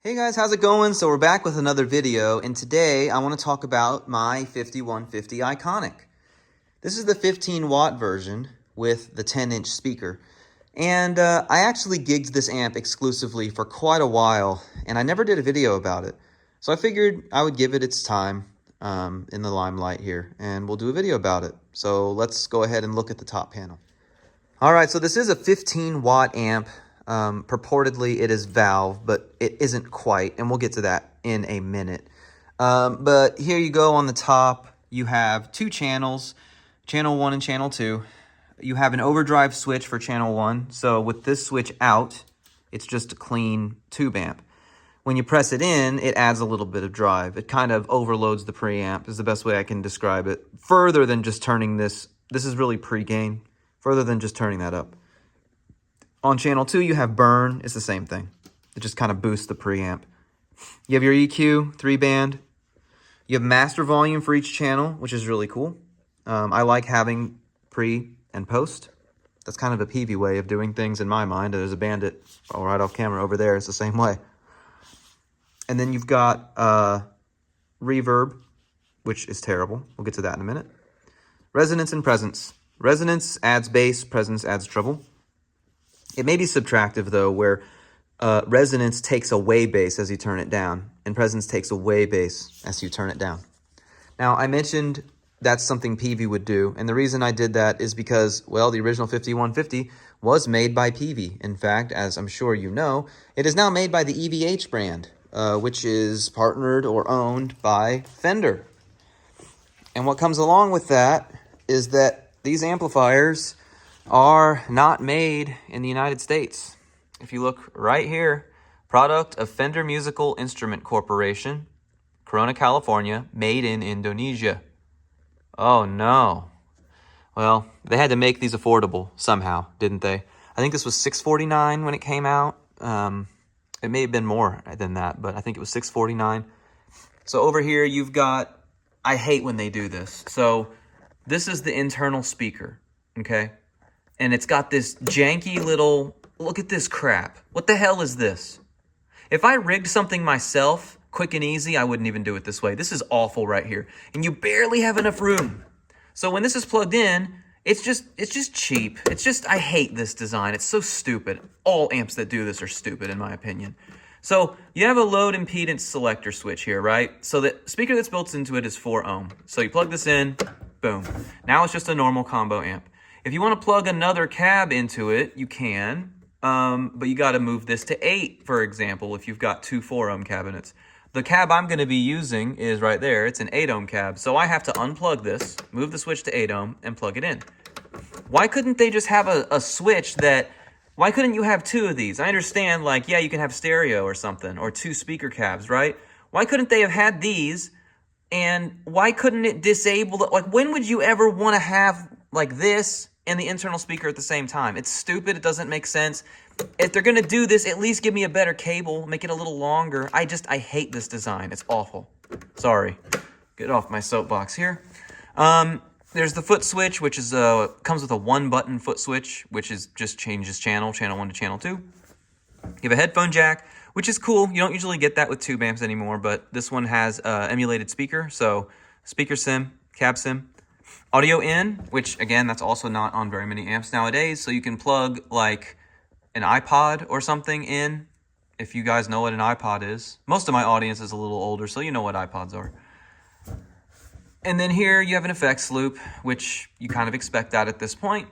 Hey guys, how's it going? So we're back with another video, and today I want to talk about my 5150 Iconic. This is the 15 watt version with the 10-inch speaker. And I actually gigged this amp exclusively for quite a while, and I never did a video about it. So I figured I would give it its time in the limelight here, and we'll do a video about it. So let's go ahead and look at the top panel. All right, so this is a 15 watt amp. Purportedly it is valve, but it isn't quite, and we'll get to that in a minute. But here you go on the top. You have two channels, channel 1 and channel 2. You have an overdrive switch for channel 1. So with this switch out, it's just a clean tube amp. When you press it in, it adds a little bit of drive. It kind of overloads the preamp is the best way I can describe it. Further than just turning this is really pre-gain, further than just turning that up. On channel 2, you have burn. It's the same thing. It just kind of boosts the preamp. You have your EQ, 3-band. You have master volume for each channel, which is really cool. I like having pre and post. That's kind of a PV way of doing things in my mind. There's a Bandit right off camera over there. It's the same way. And then you've got reverb, which is terrible. We'll get to that in a minute. Resonance and presence. Resonance adds bass, presence adds treble. It may be subtractive, though, where resonance takes away bass as you turn it down, and presence takes away bass as you turn it down. Now, I mentioned that's something Peavey would do, and the reason I did that is because, well, the original 5150 was made by Peavey. In fact, as I'm sure you know, it is now made by the EVH brand, which is partnered or owned by Fender. And what comes along with that is that these amplifiers are not made in the United States. If you look right here, product of Fender Musical Instrument Corporation, Corona, California, made in Indonesia. Oh no. Well, they had to make these affordable somehow, didn't they? I think this was $649 when it came out. It may have been more than that, but I think it was $649. So over here you've got, I hate when they do this. So this is the internal speaker, okay? And it's got this janky little, look at this crap. What the hell is this? If I rigged something myself, quick and easy, I wouldn't even do it this way. This is awful right here. And you barely have enough room. So when this is plugged in, it's just cheap. I hate this design. It's so stupid. All amps that do this are stupid in my opinion. So you have a load impedance selector switch here, right? So the speaker that's built into it is 4 ohm. So you plug this in, boom. Now it's just a normal combo amp. If you want to plug another cab into it, you can, but you got to move this to 8, for example, if you've got two 4-ohm cabinets. The cab I'm going to be using is right there. It's an 8-ohm cab, so I have to unplug this, move the switch to 8-ohm, and plug it in. Why couldn't they just have a switch that, why couldn't you have 2 of these? I understand, like, yeah, you can have stereo or something, or 2 speaker cabs, right? Why couldn't they have had these, and why couldn't it disable, like, when would you ever want to have, like, this and the internal speaker at the same time? It's stupid. It doesn't make sense. If they're going to do this, at least give me a better cable. Make it a little longer. I hate this design. It's awful. Sorry. Get off my soapbox here. There's the foot switch, which is comes with a 1-button foot switch, which is just changes channel 1 to channel 2. You have a headphone jack, which is cool. You don't usually get that with tube amps anymore, but this one has emulated speaker. So speaker sim, cab sim. Audio in, which again, that's also not on very many amps nowadays. So you can plug like an iPod or something in, if you guys know what an iPod is. Most of my audience is a little older, so you know what iPods are. And then here you have an effects loop, which you kind of expect that at this point.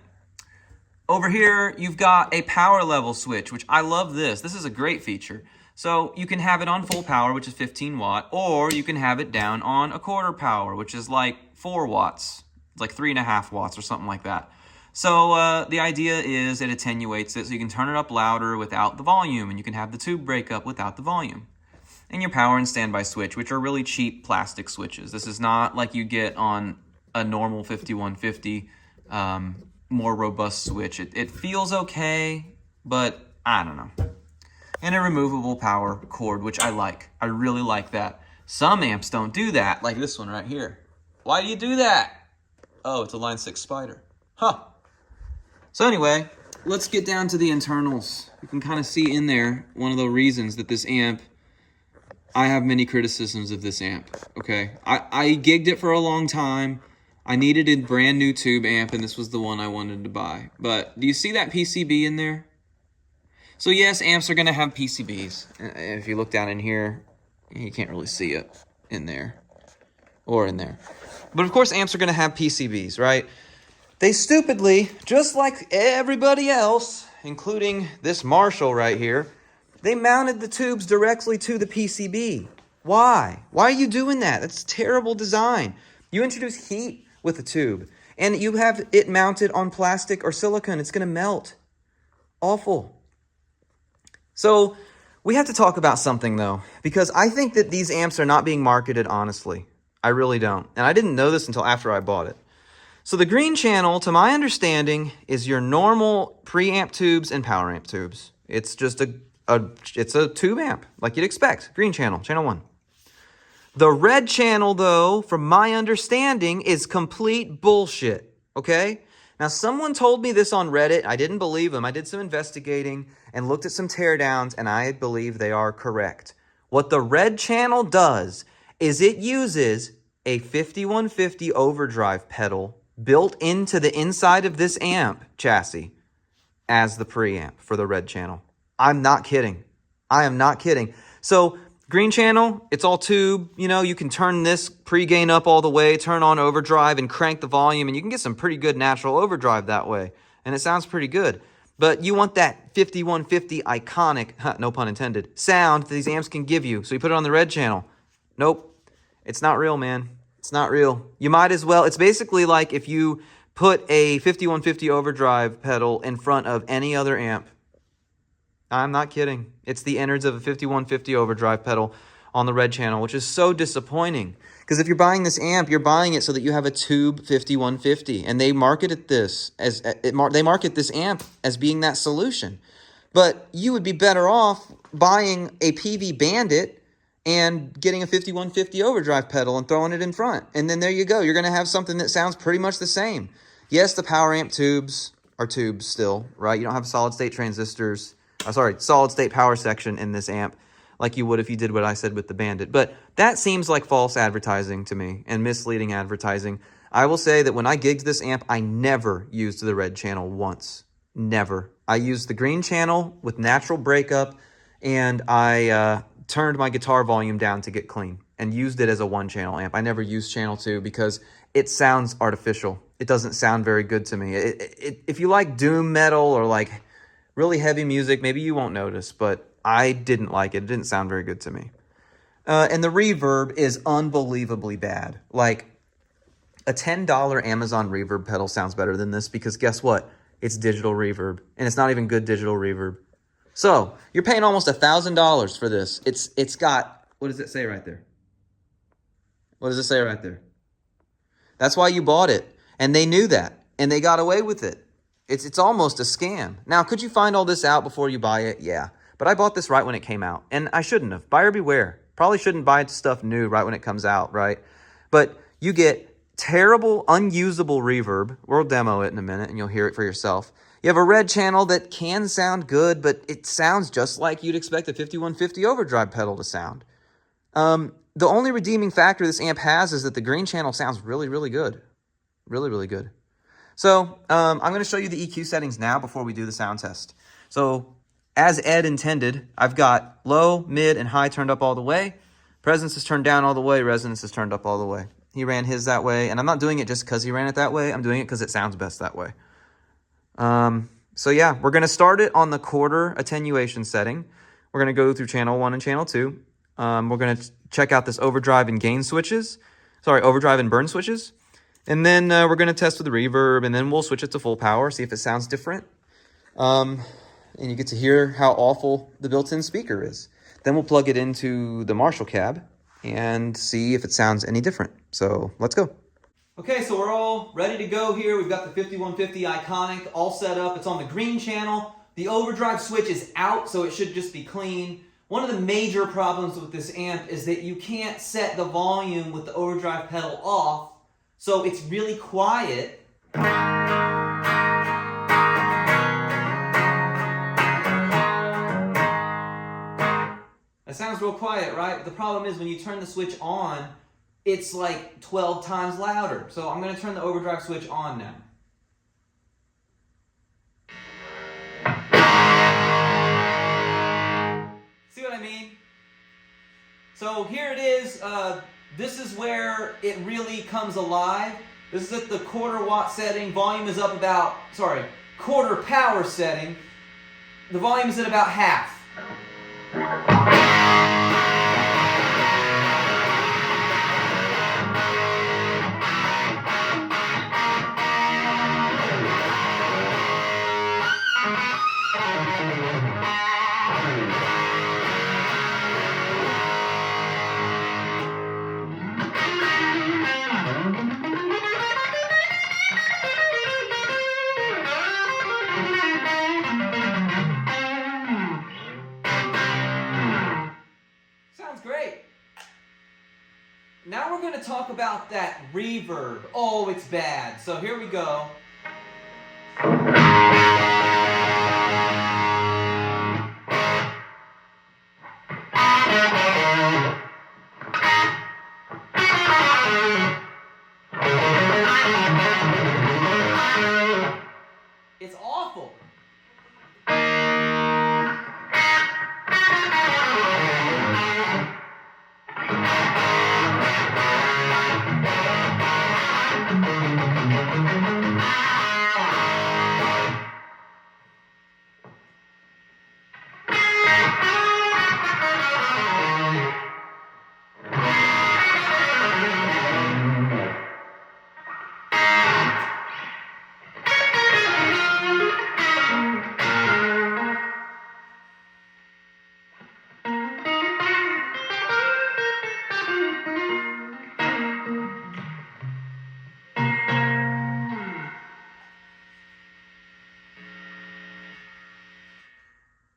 Over here, you've got a power level switch, which I love this. This is a great feature. So you can have it on full power, which is 15 watt, or you can have it down on a quarter power, which is like 4 watts. It's like 3.5 watts or something like that. So the idea is it attenuates it so you can turn it up louder without the volume, and you can have the tube breakup without the volume. And your power and standby switch, which are really cheap plastic switches. This is not like you get on a normal 5150 more robust switch. It feels okay, but I don't know. And a removable power cord, which I like. I really like that. Some amps don't do that, like this one right here. Why do you do that? Oh, it's a Line 6 Spider. Huh. So anyway, let's get down to the internals. You can kind of see in there one of the reasons that this amp I have many criticisms of this amp, okay? I gigged it for a long time. I needed a brand new tube amp, and this was the one I wanted to buy. But do you see that PCB in there? So yes, amps are going to have PCBs. If you look down in here, you can't really see it in there or in there. But of course, amps are going to have PCBs, right? They stupidly, just like everybody else, including this Marshall right here, they mounted the tubes directly to the PCB. Why? Why are you doing that? That's terrible design. You introduce heat with a tube, and you have it mounted on plastic or silicone. It's going to melt. Awful. So we have to talk about something, though, because I think that these amps are not being marketed honestly. I really don't. And I didn't know this until after I bought it. So the green channel, to my understanding, is your normal preamp tubes and power amp tubes. It's just it's a tube amp, like you'd expect. Green channel, channel 1. The red channel, though, from my understanding, is complete bullshit, okay? Now, someone told me this on Reddit. I didn't believe them. I did some investigating and looked at some teardowns, and I believe they are correct. What the red channel does is it uses a 5150 overdrive pedal built into the inside of this amp chassis as the preamp for the red channel. I'm not kidding. I am not kidding. So green channel, it's all tube. You know, you can turn this pre-gain up all the way, turn on overdrive and crank the volume, and you can get some pretty good natural overdrive that way. And it sounds pretty good. But you want that 5150 iconic, no pun intended, sound that these amps can give you. So you put it on the red channel. Nope. It's not real, man. It's not real. You might as well. It's basically like if you put a 5150 overdrive pedal in front of any other amp. I'm not kidding. It's the innards of a 5150 overdrive pedal on the red channel, which is so disappointing. Because if you're buying this amp, you're buying it so that you have a tube 5150, and they market this amp as being that solution. But you would be better off buying a PV Bandit and getting a 5150 overdrive pedal and throwing it in front. And then there you go. You're going to have something that sounds pretty much the same. Yes, the power amp tubes are tubes still, right? You don't have solid state transistors. Solid state power section in this amp like you would if you did what I said with the Bandit. But that seems like false advertising to me and misleading advertising. I will say that when I gigged this amp, I never used the red channel once. Never. I used the green channel with natural breakup, and I turned my guitar volume down to get clean and used it as a one-channel amp. I never used channel 2 because it sounds artificial. It doesn't sound very good to me. If you like doom metal or like really heavy music, maybe you won't notice, but I didn't like it. It didn't sound very good to me. And the reverb is unbelievably bad. Like, a $10 Amazon reverb pedal sounds better than this because guess what? It's digital reverb, and it's not even good digital reverb. So, you're paying almost $1,000 for this. It's got, what does it say right there? What does it say right there? That's why you bought it, and they knew that, and they got away with it. It's almost a scam. Now, could you find all this out before you buy it? Yeah. But I bought this right when it came out, and I shouldn't have. Buyer beware. Probably shouldn't buy stuff new right when it comes out, right? But you get terrible, unusable reverb. We'll demo it in a minute, and you'll hear it for yourself. You have a red channel that can sound good, but it sounds just like you'd expect a 5150 overdrive pedal to sound. The only redeeming factor this amp has is that the green channel sounds really, really good. Really, really good. So I'm going to show you the EQ settings now before we do the sound test. So as Ed intended, I've got low, mid, and high turned up all the way. Presence is turned down all the way. Resonance is turned up all the way. He ran his that way, and I'm not doing it just because he ran it that way. I'm doing it because it sounds best that way. So yeah, we're going to start it on the quarter attenuation setting. We're going to go through channel 1 and channel 2. We're going to check out this overdrive and gain switches. Overdrive and burn switches. And then we're going to test with the reverb, and then we'll switch it to full power, see if it sounds different. And you get to hear how awful the built-in speaker is. Then we'll plug it into the Marshall cab and see if it sounds any different. So let's go. Okay, so we're all ready to go here. We've got the 5150 Iconic all set up. It's on the green channel. The overdrive switch is out, so it should just be clean. One of the major problems with this amp is that you can't set the volume with the overdrive pedal off, so it's really quiet. That sounds sounds real quiet, right? The problem is when you turn the switch on, it's like 12 times louder. So I'm going to turn the overdrive switch on now. See what I mean? So here it is. This is where it really comes alive. This is at the quarter watt setting. Volume is up about, quarter power setting. The volume is at about half. Great. Now we're going to talk about that reverb. Oh, it's bad. So here we go. It's awful.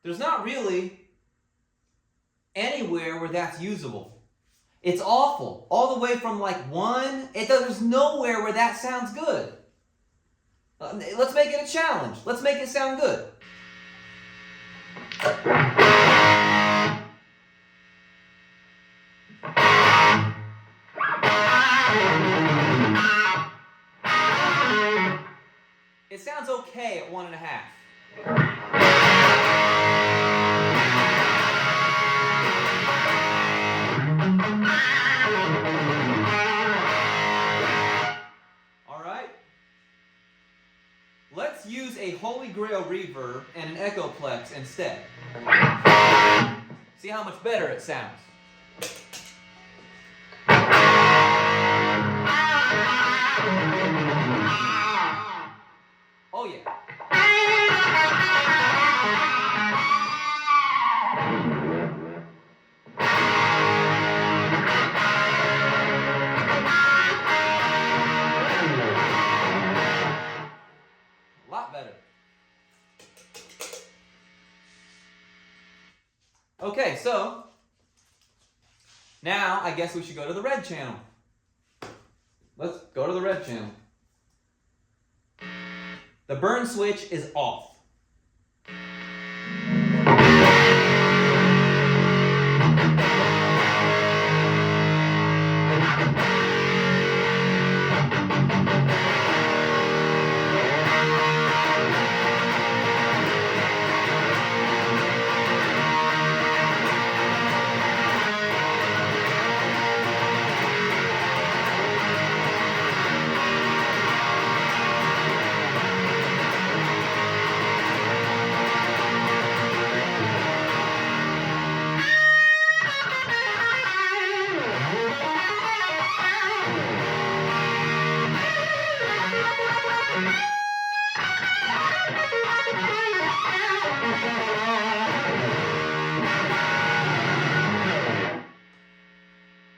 There's not really anywhere where that's usable. It's awful. All the way from like 1, there's nowhere where that sounds good. Let's make it a challenge. Let's make it sound good. It sounds okay at 1.5. Let's use a Holy Grail reverb and an Echoplex instead. See how much better it sounds. Oh yeah. Okay, so now I guess we should go to the red channel. Let's go to the red channel. The burn switch is off.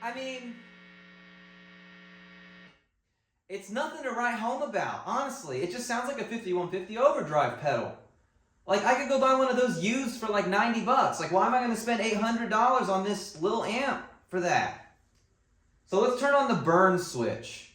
I mean, it's nothing to write home about, honestly. It just sounds like a 5150 overdrive pedal. Like, I could go buy one of those used for like 90 bucks. Like, why am I going to spend $800 on this little amp for that? So let's turn on the burn switch.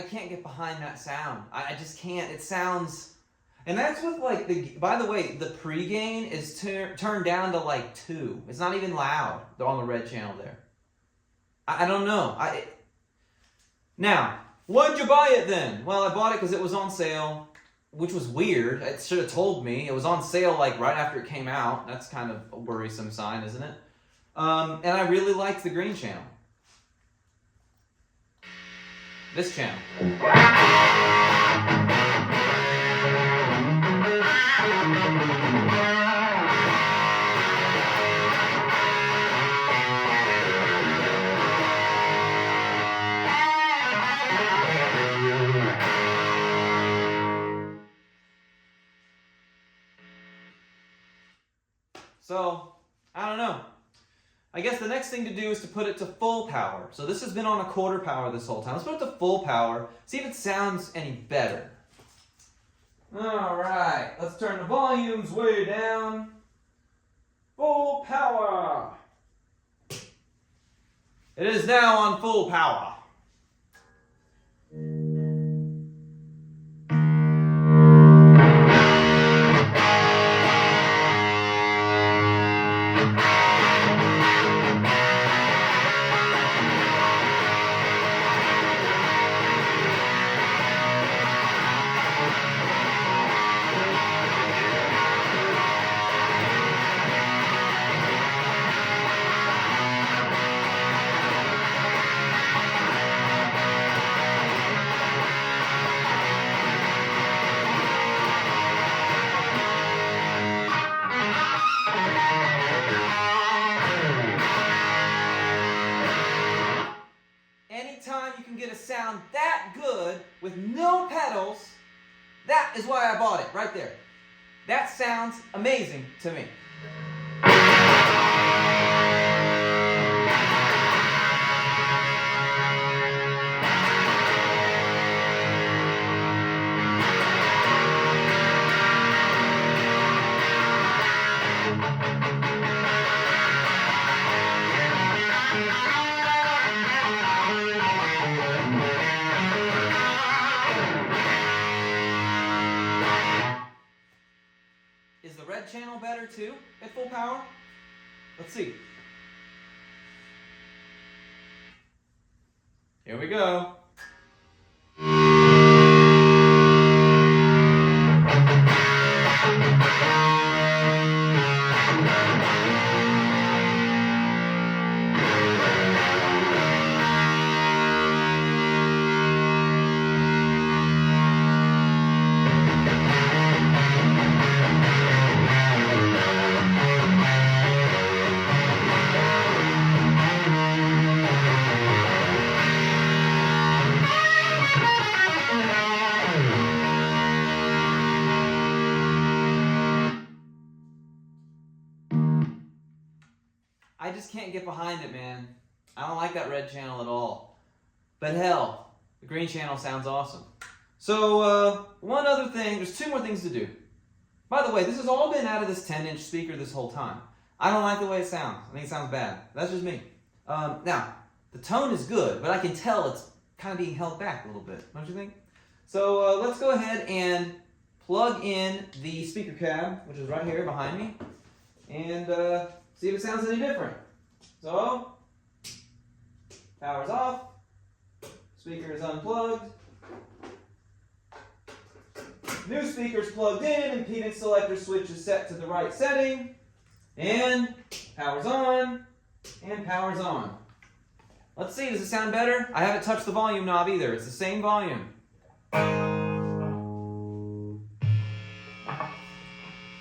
can't get behind that sound. I just can't. It sounds... And that's with like the... By the way, the pre-gain is turned down to like 2. It's not even loud on the red channel there. I don't know. Now, why'd you buy it then? Well, I bought it because it was on sale, which was weird. It should have told me. It was on sale like right after it came out. That's kind of a worrisome sign, isn't it? And I really liked the green channel. This channel. So, I don't know. I guess the next thing to do is to put it to full power. So this has been on a quarter power this whole time. Let's put it to full power, see if it sounds any better. All right, let's turn the volumes way down. Full power. It is now on full power. Anytime you can get a sound that good with no pedals, that is why I bought it, right there. That sounds amazing to me. Is the red channel better too at full power? Let's see. Here we go. I just can't get behind it, man. I don't like that red channel at all. But hell, the green channel sounds awesome. So, one other thing, there's 2 more things to do. By the way, this has all been out of this 10-inch speaker this whole time. I don't like the way it sounds. I think it sounds bad. That's just me. Now, the tone is good, but I can tell it's kind of being held back a little bit. Don't you think? So, let's go ahead and plug in the speaker cab, which is right here behind me, and see if it sounds any different. So, power's off, speaker is unplugged, new speaker's plugged in, impedance selector switch is set to the right setting, and power's on, and power's on. Let's see, does it sound better? I haven't touched the volume knob either, it's the same volume.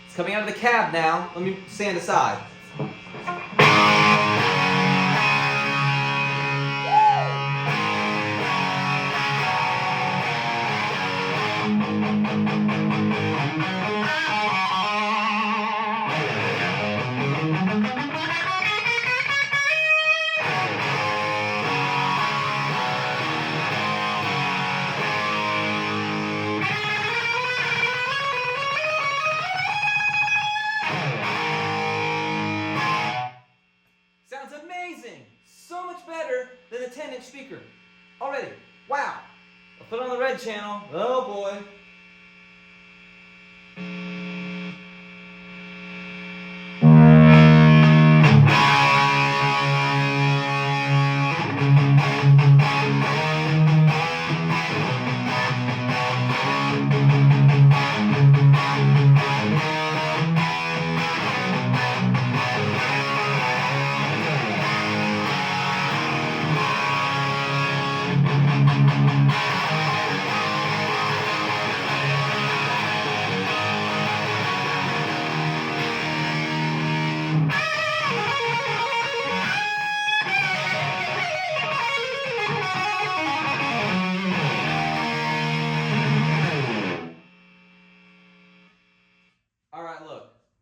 It's coming out of the cab now. Let me stand aside. Sounds amazing! So much better than a 10-inch speaker. Already. Wow. I'll put on the red channel. Oh boy.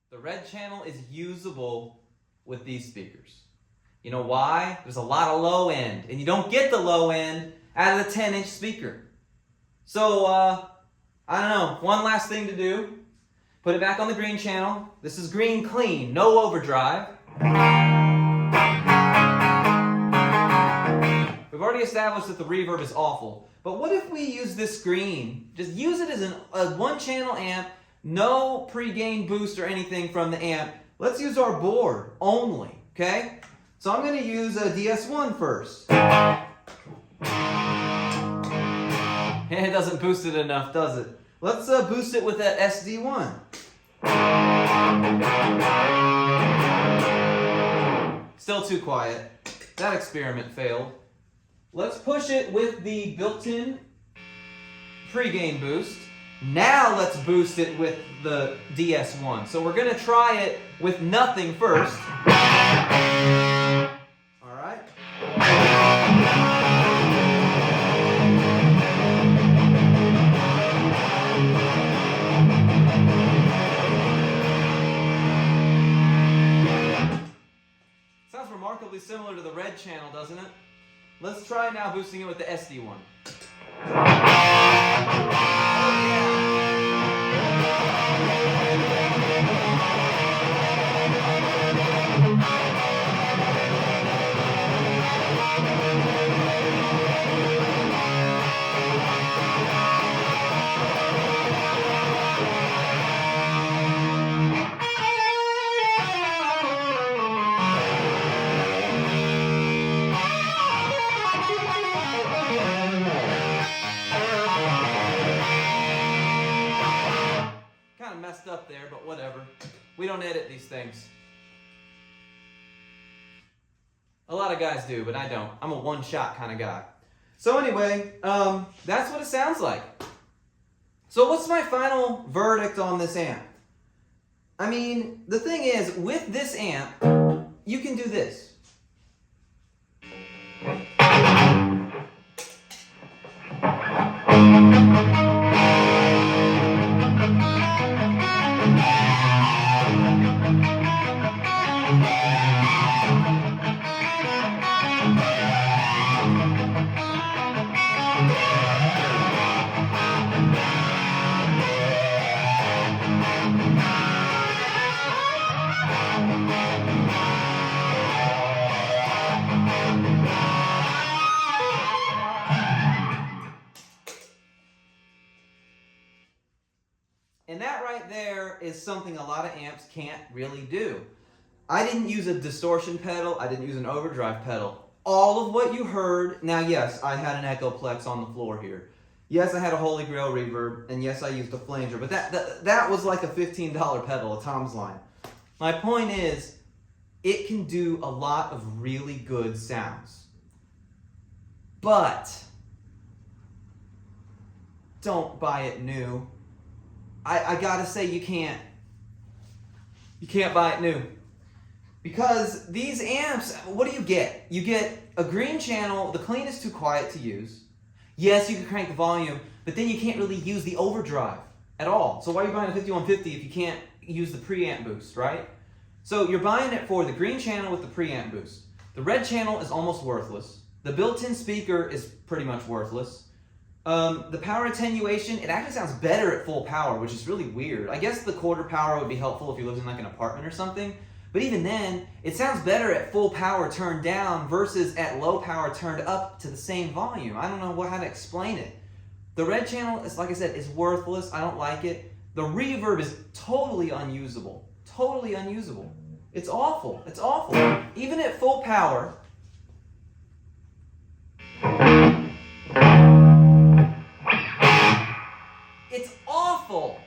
The red channel is usable with these speakers. You know why? There's a lot of low end, and you don't get the low end out of the 10-inch speaker. So, I don't know, one last thing to do. Put it back on the green channel. This is green clean, no overdrive. We've already established that the reverb is awful. But what if we use this green? Just use it as a one-channel amp. No pre-gain boost or anything from the amp. Let's use our board only, okay? So I'm going to use a DS1 first. And it doesn't boost it enough, does it? Let's boost it with that SD1. Still too quiet. That experiment failed. Let's push it with the built-in pre-gain boost. Now let's boost it with the DS1. So we're going to try it with nothing first. All right. Sounds remarkably similar to the red channel, doesn't it? Let's try now boosting it with the SD1. Messed up there, but whatever. We don't edit these things. A lot of guys do, but I don't. I'm a one-shot kind of guy. So anyway, that's what it sounds like. So what's my final verdict on this amp? I mean, the thing is, with this amp, you can do this. And that right there is something a lot of amps can't really do. I didn't use a distortion pedal. I didn't use an overdrive pedal. All of what you heard, now yes, I had an Echoplex on the floor here. Yes, I had a Holy Grail reverb, and yes, I used a flanger, but that was like a $15 pedal, a Tom's Line. My point is, it can do a lot of really good sounds. But don't buy it new. I gotta say, you can't buy it new. Because these amps, what do you get? You get a green channel, the clean is too quiet to use. Yes, you can crank the volume, but then you can't really use the overdrive at all. So why are you buying a 5150 if you can't use the preamp boost, right? So you're buying it for the green channel with the preamp boost. The red channel is almost worthless. The built-in speaker is pretty much worthless. The power attenuation, it actually sounds better at full power, which is really weird. I guess the quarter power would be helpful if you lived in like an apartment or something. But even then, it sounds better at full power turned down versus at low power turned up to the same volume. I don't know how to explain it. The red channel is, like I said, is worthless. I don't like it. The reverb is totally unusable. Totally unusable. It's awful. It's awful. Even at full power. It's awful.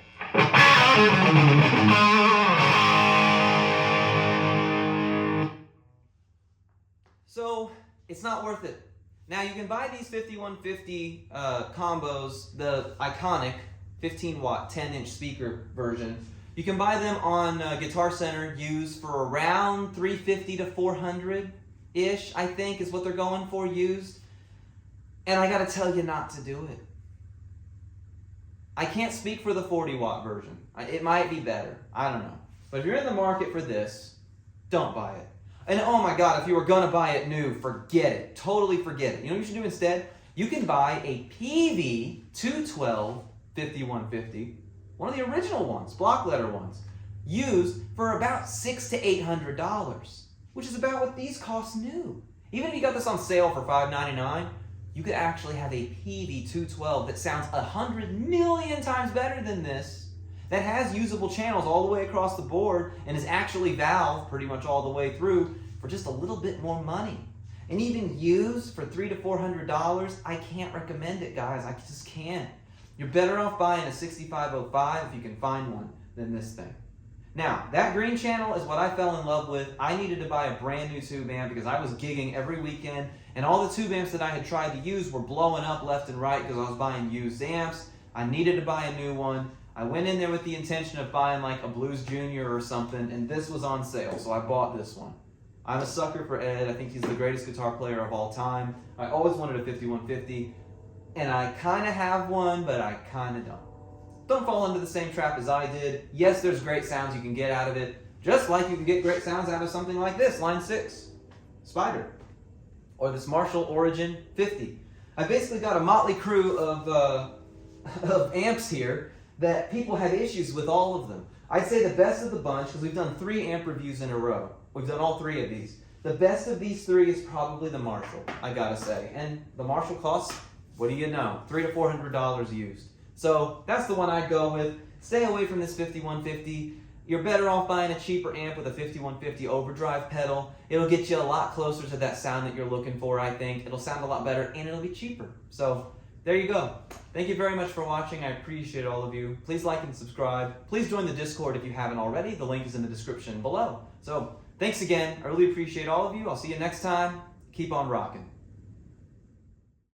So it's not worth it. Now you can buy these 5150 combos, the iconic 15 watt 10-inch speaker version. You can buy them on Guitar Center used for around $350 to $400-ish, I think is what they're going for used. And I gotta tell you not to do it. I can't speak for the 40 watt version. It might be better, I don't know. But if you're in the market for this, don't buy it. And oh my God, if you were gonna buy it new, forget it. Totally forget it. You know what you should do instead? You can buy a PV 212 5150, one of the original ones, block letter ones, used for about $600 to $800, which is about what these cost new. Even if you got this on sale for $599, you could actually have a PV 212 that sounds 100 million times better than this, that has usable channels all the way across the board and is actually valved pretty much all the way through for just a little bit more money. And even used for $300 to $400, I can't recommend it, guys. I just can't. You're better off buying a 6505 if you can find one than this thing. Now, that green channel is what I fell in love with. I needed to buy a brand new tube amp because I was gigging every weekend, and all the tube amps that I had tried to use were blowing up left and right because I was buying used amps. I needed to buy a new one. I went in there with the intention of buying like a Blues Junior or something, and this was on sale, so I bought this one. I'm a sucker for Ed. I think he's the greatest guitar player of all time. I always wanted a 5150, and I kind of have one, but I kind of don't. Don't fall into the same trap as I did. Yes, there's great sounds you can get out of it, just like you can get great sounds out of something like this, Line 6, Spider, or this Marshall Origin 50. I basically got a motley crew of amps here that people have issues with all of them. I'd say the best of the bunch, because we've done 3 amp reviews in a row. We've done all 3 of these. The best of these 3 is probably the Marshall, I gotta say. And the Marshall costs, what do you know, $300 to $400 used. So that's the one I'd go with. Stay away from this 5150. You're better off buying a cheaper amp with a 5150 overdrive pedal. It'll get you a lot closer to that sound that you're looking for, I think. It'll sound a lot better, and it'll be cheaper. So there you go. Thank you very much for watching. I appreciate all of you. Please like and subscribe. Please join the Discord if you haven't already. The link is in the description below. So thanks again. I really appreciate all of you. I'll see you next time. Keep on rocking.